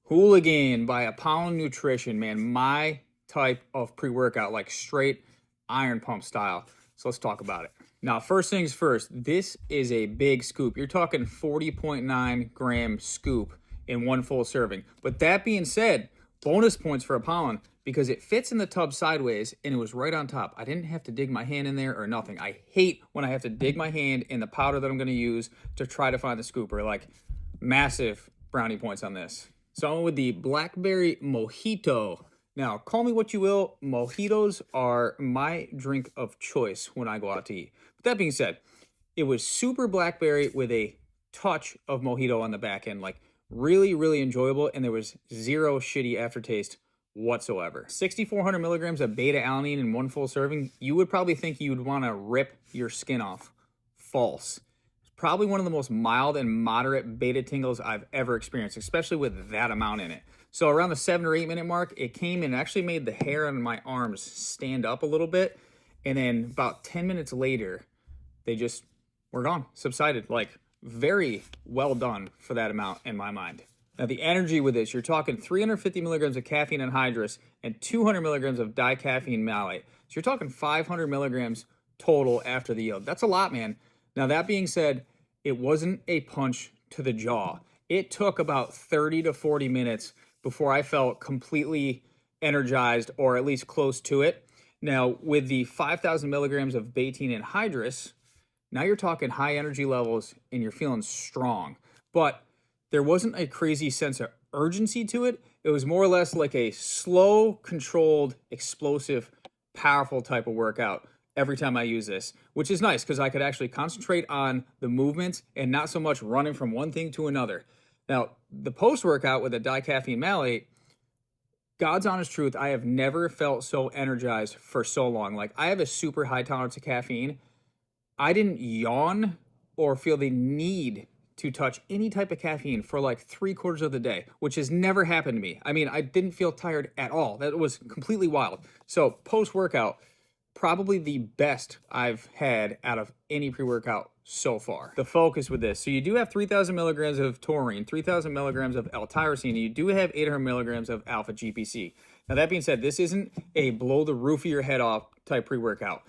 Hooligan by Apollon Nutrition, man. My type of pre-workout, like straight iron pump style. So let's talk about it. Now, first things first, this is a big scoop. You're talking 40.9 gram scoop in one full serving. But that being said, bonus points for Apollon because it fits in the tub sideways and it was right on top. I didn't have to dig my hand in there or nothing. I hate when I have to dig my hand in the powder that I'm going to use to try to find the scooper. Like, massive brownie points on this. So I'm with the Blackberry Mojito. Now, call me what you will, mojitos are my drink of choice when I go out to eat. But that being said, it was super blackberry with a touch of mojito on the back end. Like, really, really enjoyable, and there was zero shitty aftertaste whatsoever. 6,400 milligrams of beta-alanine in one full serving. You would probably think you'd want to rip your skin off. False. Probably one of the most mild and moderate beta tingles I've ever experienced, especially with that amount in it. So around the 7 or 8 minute mark, it came and actually made the hair on my arms stand up a little bit. And then about 10 minutes later, they just were gone, subsided. Like, very well done for that amount in my mind. Now, the energy with this, you're talking 350 milligrams of caffeine anhydrous and 200 milligrams of dicaffeine malate. So you're talking 500 milligrams total after the yield. That's a lot, man. Now, that being said, it wasn't a punch to the jaw. It took about 30 to 40 minutes before I felt completely energized or at least close to it. Now, with the 5,000 milligrams of betaine anhydrous, now you're talking high energy levels and you're feeling strong. But there wasn't a crazy sense of urgency to it. It was more or less like a slow, controlled, explosive, powerful type of workout every time I use this, which is nice because I could actually concentrate on the movements and not so much running from one thing to another. Now, the post-workout with the dicaffeine malate, God's honest truth, I have never felt so energized for so long. Like, I have a super high tolerance to caffeine. I didn't yawn or feel the need to touch any type of caffeine for like 3/4 of the day, which has never happened to me. I mean, I didn't feel tired at all. That was completely wild. So post-workout, probably the best I've had out of any pre-workout so far. The focus with this, so you do have 3,000 milligrams of taurine, 3,000 milligrams of L-tyrosine, and you do have 800 milligrams of alpha GPC. Now, that being said, this isn't a blow the roof of your head off type pre-workout.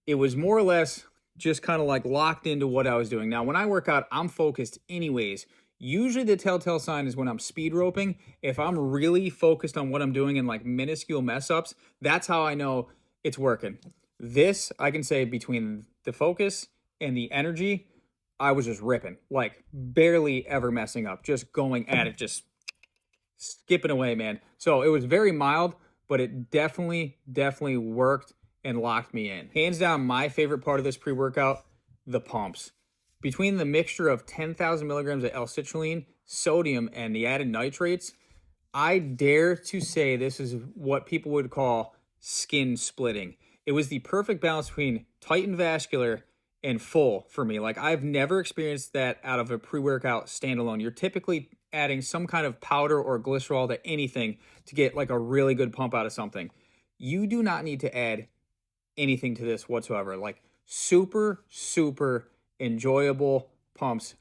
It was more or less just kind of like locked into what I was doing. Now, when I work out, I'm focused anyways. Usually the telltale sign is when I'm speed roping. If I'm really focused on what I'm doing and like minuscule mess ups, that's how I know it's working. This, I can say, between the focus and the energy, I was just ripping, like barely ever messing up, just going at it, just skipping away, man. So it was very mild, but it definitely worked and locked me in. Hands down, my favorite part of this pre-workout, the pumps. Between the mixture of 10,000 milligrams of L-citrulline, sodium, and the added nitrates, I dare to say this is what people would call skin splitting. It was the perfect balance between tight and vascular and full for me. Like, I've never experienced that out of a pre-workout standalone. You're typically adding some kind of powder or glycerol to anything to get like a really good pump out of something. You do not need to add anything to this whatsoever. Like, super enjoyable pumps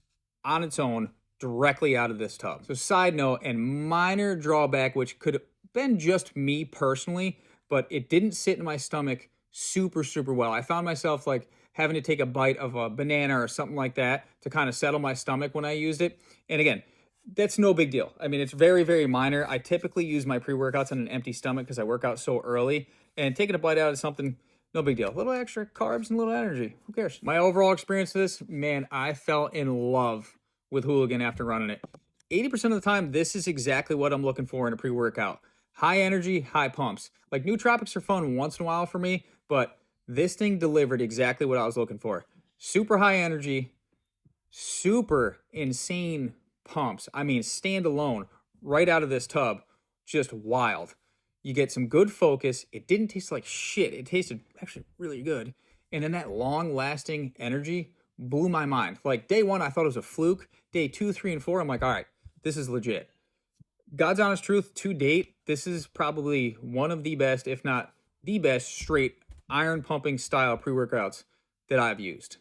on its own directly out of this tub. So side note and minor drawback, which could have been just me personally, but it didn't sit in my stomach super well. I found myself like having to take a bite of a banana or something like that to kind of settle my stomach when I used it. And again, that's no big deal. I mean, it's very minor. I typically use my pre-workouts on an empty stomach because I work out so early, and taking a bite out of something, no big deal. A little extra carbs and a little energy. Who cares? My overall experience of this, man, I fell in love with Hooligan after running it. 80% of the time, this is exactly what I'm looking for in a pre-workout. High energy, high pumps. Like, nootropics are fun once in a while for me, but this thing delivered exactly what I was looking for. Super high energy, super insane pumps. I mean, standalone, right out of this tub, just wild. You get some good focus. It didn't taste like shit. It tasted actually really good. And then that long-lasting energy blew my mind. Like, day 1, I thought it was a fluke. Day 2, 3, and 4, I'm like, all right, this is legit. God's honest truth, to date, this is probably one of the best, if not the best, straight iron pumping style pre-workouts that I've used.